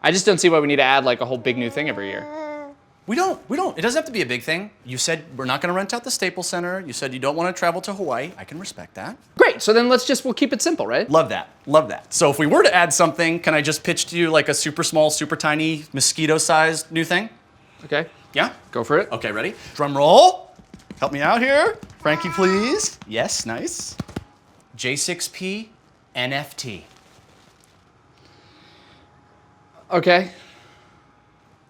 I just don't see why we need to add like a whole big new thing every year. We don't. It doesn't have to be a big thing. You said we're not going to rent out the Staples Center. You said you don't want to travel to Hawaii. I can respect that. Great, so then we'll keep it simple, right? Love that, love that. So if we were to add something, can I just pitch to you like a super small, super tiny, mosquito-sized new thing? Okay. Yeah? Go for it. Okay, ready? Drum roll. Help me out here. Frankie, please. Yes, nice. J6PNFT. Okay.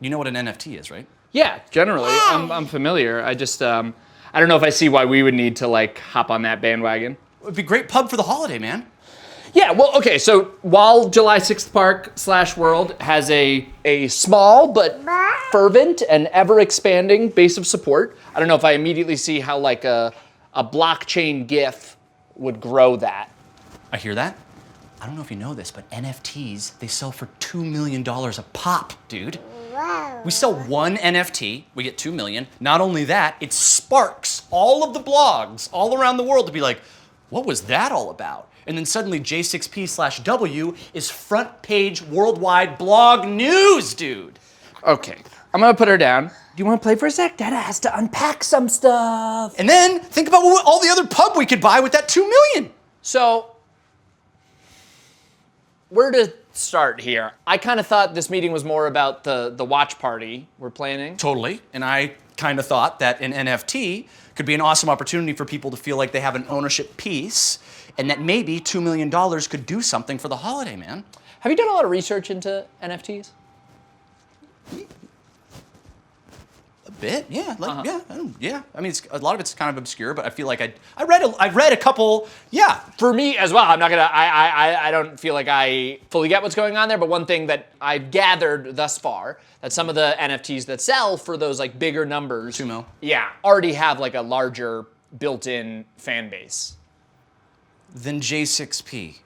You know what an NFT is, right? Yeah, generally, I'm familiar. I just, I don't know if I see why we would need to like hop on that bandwagon. It would be a great pub for the holiday, man. Yeah, well, okay, so while Julysixth Park / World has a small but fervent and ever-expanding base of support, I don't know if I immediately see how like a blockchain GIF would grow that. I hear that. I don't know if you know this, but NFTs, they sell for $2 million a pop, dude. Wow. We sell one NFT, we get 2 million. Not only that, it sparks all of the blogs all around the world to be like, what was that all about? And then suddenly J6P/W is front page worldwide blog news, dude. Okay, I'm gonna put her down. Do you wanna play for a sec? Dada has to unpack some stuff. And then think about all the other pub we could buy with that 2 million. So, where to start here? I kind of thought this meeting was more about the watch party we're planning. Totally, and I kind of thought that an NFT could be an awesome opportunity for people to feel like they have an ownership piece, and that maybe $2 million could do something for the holiday, man. Have you done a lot of research into NFTs? A bit, yeah, like, yeah. I mean, a lot of it's kind of obscure, but I feel like I've read a couple, yeah. For me as well, I'm not gonna, I don't feel like I fully get what's going on there, but one thing that I've gathered thus far, that some of the NFTs that sell for those like bigger numbers, 2 mil, yeah, already have like a larger built-in fan base. Than J6P.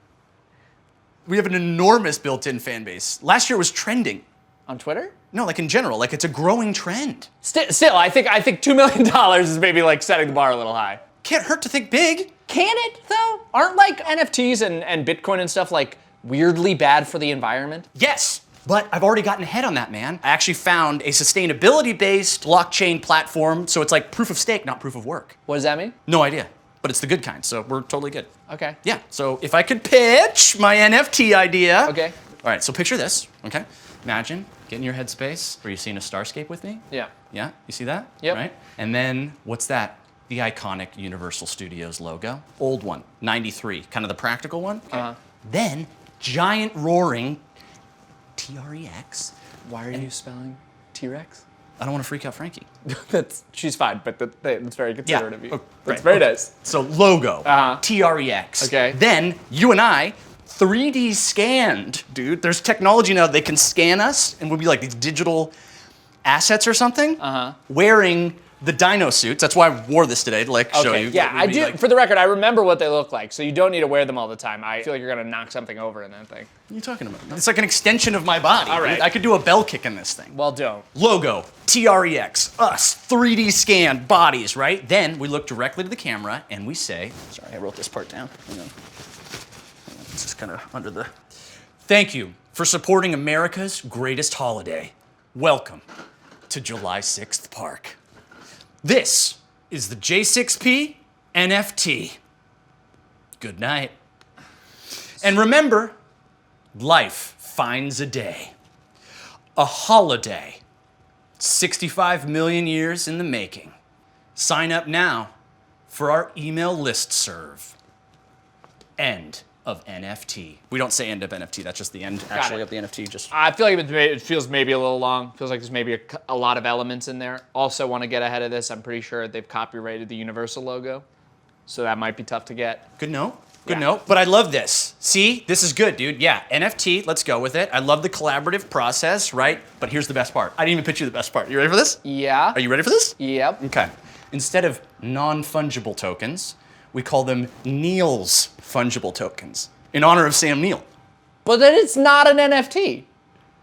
We have an enormous built-in fan base. Last year was trending. On Twitter? No, like in general, like it's a growing trend. Still, I think $2 million is maybe like setting the bar a little high. Can't hurt to think big. Can it though? Aren't like NFTs and Bitcoin and stuff like weirdly bad for the environment? Yes, but I've already gotten ahead on that, man. I actually found a sustainability-based blockchain platform, so it's like proof of stake, not proof of work. What does that mean? No idea, but it's the good kind, so we're totally good. Okay. Yeah, so if I could pitch my NFT idea. Okay. All right, so picture this, okay? Imagine, get in your headspace where you're seeing a starscape with me. Yeah. Yeah, you see that? Yep. Right? And then, what's that? The iconic Universal Studios logo. Old one, 93, kind of the practical one. Uh-huh. Then, giant roaring TREX. Why are you spelling T-Rex? I don't want to freak out Frankie. She's fine, but that's very considerate of you. Oh, That's right, very nice. So logo, Uh-huh. TREX. Okay. Then, you and I, 3D scanned, dude. There's technology now, they can scan us, and we'll be like these digital assets or something, wearing the dino suits. That's why I wore this today, to like show you. Yeah, I do. Like, for the record, I remember what they look like, so you don't need to wear them all the time. I feel like you're gonna knock something over in that thing. What are you talking about? It's like an extension of my body. All right. Dude. I could do a bell kick in this thing. Well, don't. Logo, TREX, us, 3D scanned bodies, right? Then we look directly to the camera and we say, sorry, I wrote this part down. Hang on. It's just kind of under the... Thank you for supporting America's greatest holiday. Welcome to Julysixth Park. This is the J6P NFT. Good night. And remember, life finds a day. A holiday. 65 million years in the making. Sign up now for our email listserv. End of NFT. We don't say end of NFT, that's just the end actually of the NFT. Just I feel like it feels maybe a little long. Feels like there's maybe a lot of elements in there. Also want to get ahead of this. I'm pretty sure they've copyrighted the Universal logo, so that might be tough to get. Good note. Good note. But I love this. See, this is good, dude. Yeah, NFT, let's go with it. I love the collaborative process, right? But here's the best part. I didn't even pitch you the best part. You ready for this? Yeah. Are you ready for this? Yep. Okay. Instead of non-fungible tokens, we call them Neil's fungible tokens in honor of Sam Neill. But then it's not an NFT.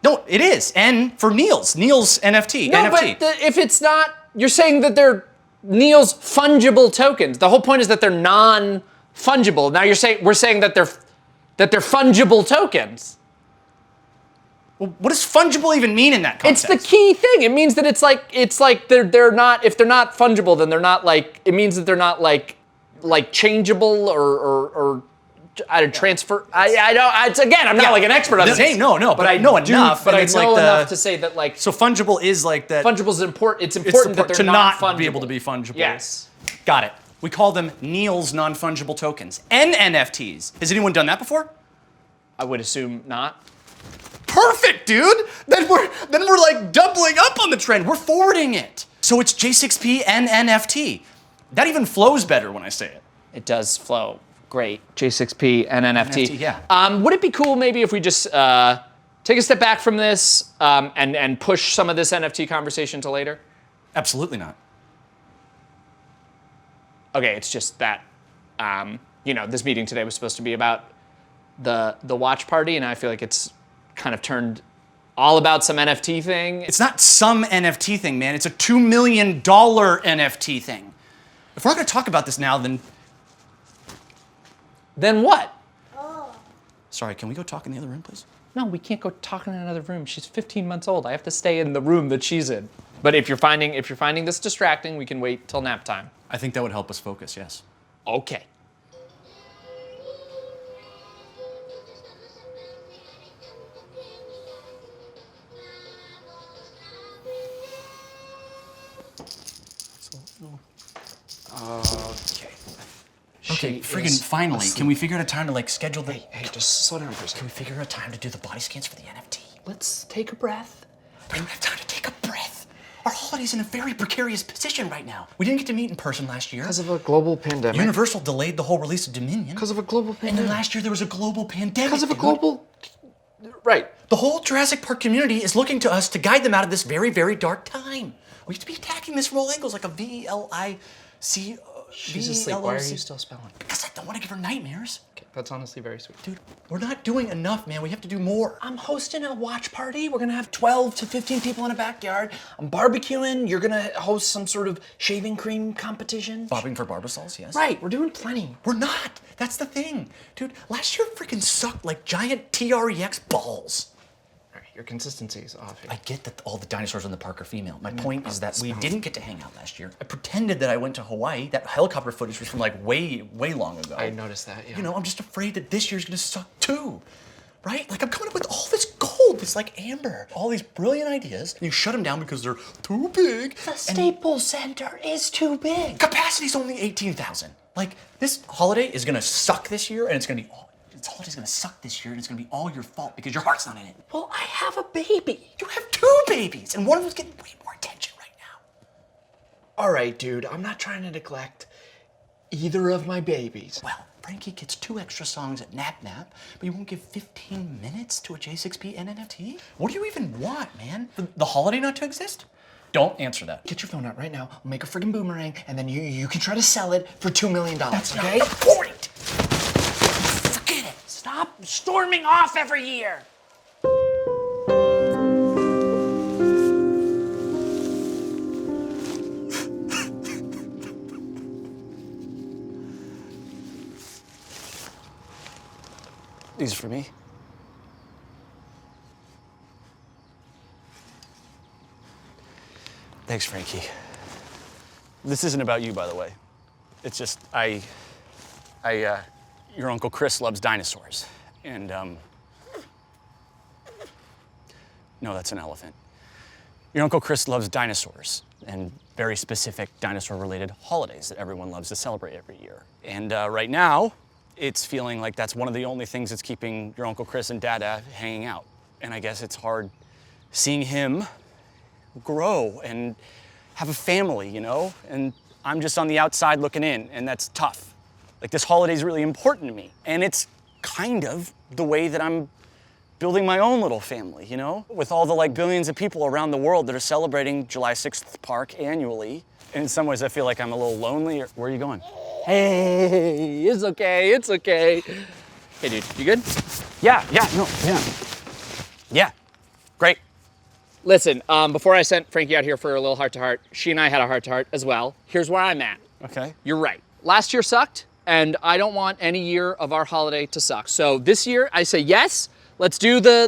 No, it is. N for Neil's. Neil's NFT. No, NFT. but if it's not, you're saying that they're Neil's fungible tokens. The whole point is that they're non-fungible. Now we're saying that they're fungible tokens. Well, what does fungible even mean in that context? It's the key thing. It means that it's like they're not, if they're not fungible, then they're not like, it means that they're not like changeable or I don't transfer. I don't. Again, I'm not like an expert on this. Hey, no, but I know enough. But I it's know like enough to say that like. So fungible is like that. Fungible is important. It's important that they're to not fungible. be able to be fungible. Yes. Got it. We call them Neil's non-fungible tokens, NNFTs. Has anyone done that before? I would assume not. Perfect, dude. Then we're like doubling up on the trend. We're forwarding it. So it's J6PNFT. That even flows better when I say it. It does flow. Great. J6P and NFT. Yeah. Would it be cool maybe if we just take a step back from this and push some of this NFT conversation to later? Absolutely not. Okay, it's just that, this meeting today was supposed to be about the watch party, and I feel like it's kind of turned all about some NFT thing. It's not some NFT thing, man. It's a $2 million NFT thing. If we're not going to talk about this now, then... Then what? Sorry, can we go talk in the other room, please? No, we can't go talk in another room. She's 15 months old. I have to stay in the room that she's in. But if you're finding this distracting, we can wait till nap time. I think that would help us focus, yes. Okay. Okay, friggin' finally. Can we figure out a time to like schedule the... Hey, just slow down for a second. Can we figure out a time to do the body scans for the NFT? Let's take a breath. I don't have time to take a breath. Our holiday's in a very precarious position right now. We didn't get to meet in person last year. Because of a global pandemic. Universal delayed the whole release of Dominion. Because of a global pandemic. And then last year there was a global pandemic. Because of a global... Right. The whole Jurassic Park community is looking to us to guide them out of this very, very dark time. We have to be attacking this from all angles like a V-L-I-C... She's asleep. Why are you still spelling? Because I don't want to give her nightmares. Okay, that's honestly very sweet. Dude, we're not doing enough, man. We have to do more. I'm hosting a watch party. We're gonna have 12 to 15 people in a backyard. I'm barbecuing. You're gonna host some sort of shaving cream competition. Bobbing for barbasols, yes. Right, we're doing plenty. We're not. That's the thing. Dude, last year freaking sucked like giant TREX balls. All right, your consistency is off here. I get that all the dinosaurs in the park are female. My point is that we didn't get to hang out last year. I pretended that I went to Hawaii. That helicopter footage was from like way, way long ago. I noticed that, yeah. You know, I'm just afraid that this year's gonna suck too. Right? Like I'm coming up with all this gold, this like amber, all these brilliant ideas, and you shut them down because they're too big. The Staples Center is too big. Capacity's only 18,000. Like this holiday is gonna suck this year, and it's gonna be this holiday's gonna suck this year, and it's gonna be all your fault because your heart's not in it. Well, I have a baby. You have 2 babies, and one of them's getting way more attention right now. All right, dude, I'm not trying to neglect either of my babies. Well, Frankie gets 2 extra songs at Nap Nap, but you won't give 15 minutes to a J6PNFT? What do you even want, man? The holiday not to exist? Don't answer that. Get your phone out right now. I'll make a friggin' boomerang, and then you can try to sell it for $2 million, That's okay? not the point. Forget it. Stop storming off every year. These are for me. Thanks, Frankie. This isn't about you, by the way. It's just, your Uncle Chris loves dinosaurs. And, no, that's an elephant. Your Uncle Chris loves dinosaurs and very specific dinosaur-related holidays that everyone loves to celebrate every year. And right now, it's feeling like that's one of the only things that's keeping your Uncle Chris and Dada hanging out. And I guess it's hard seeing him grow and have a family, you know? And I'm just on the outside looking in, and that's tough. Like, this holiday's really important to me. And it's kind of the way that I'm building my own little family, you know? With all the, like, billions of people around the world that are celebrating Julysixth Park annually. And in some ways, I feel like I'm a little lonely. Where are you going? Hey, it's okay, it's okay. Hey, dude, you good? Yeah, great. Listen, before I sent Frankie out here for a little heart-to-heart, she and I had a heart-to-heart as well. Here's where I'm at. Okay. You're right. Last year sucked, and I don't want any year of our holiday to suck. So this year, I say yes, Let's do the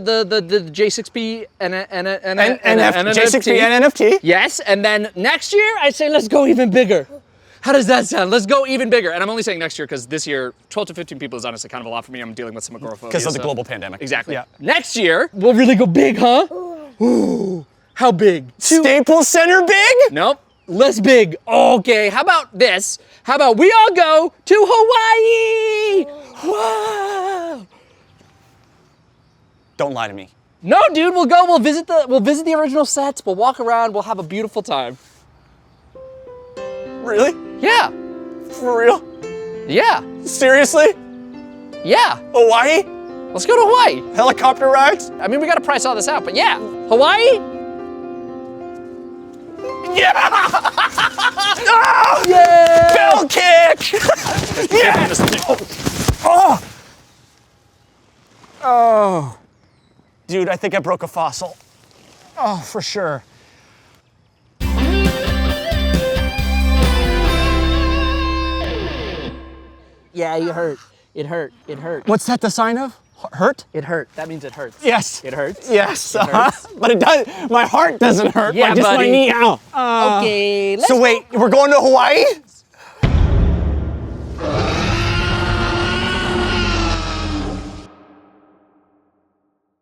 J6P and J6PNFT. Yes, and then next year I say let's go even bigger. How does that sound? Let's go even bigger. And I'm only saying next year because this year 12 to 15 people is honestly kind of a lot for me. I'm dealing with some agoraphobia. Because of the global pandemic. Exactly. Yeah. Next year we'll really go big, huh? Ooh, how big? Staples Center big? Nope. Less big. Okay, how about this? How about we all go to Hawaii? Wow. Don't lie to me. No, dude, we'll go. We'll visit the original sets. We'll walk around. We'll have a beautiful time. Really? Yeah. For real? Yeah. Seriously? Yeah. Hawaii? Let's go to Hawaii. Helicopter rides? I mean, we got to price all this out, but yeah. Hawaii? Yeah! Oh! Yeah. Bell kick! Yeah! Oh! Oh. Dude, I think I broke a fossil. Oh, for sure. Yeah, you hurt. It hurt. It hurt. What's that the sign of? Hurt? It hurt. That means it hurts. Yes. It hurts. Yes. hurts. But it does. My heart doesn't hurt. Yeah, just buddy. my knee. Ow. Okay. So wait, we're going to Hawaii?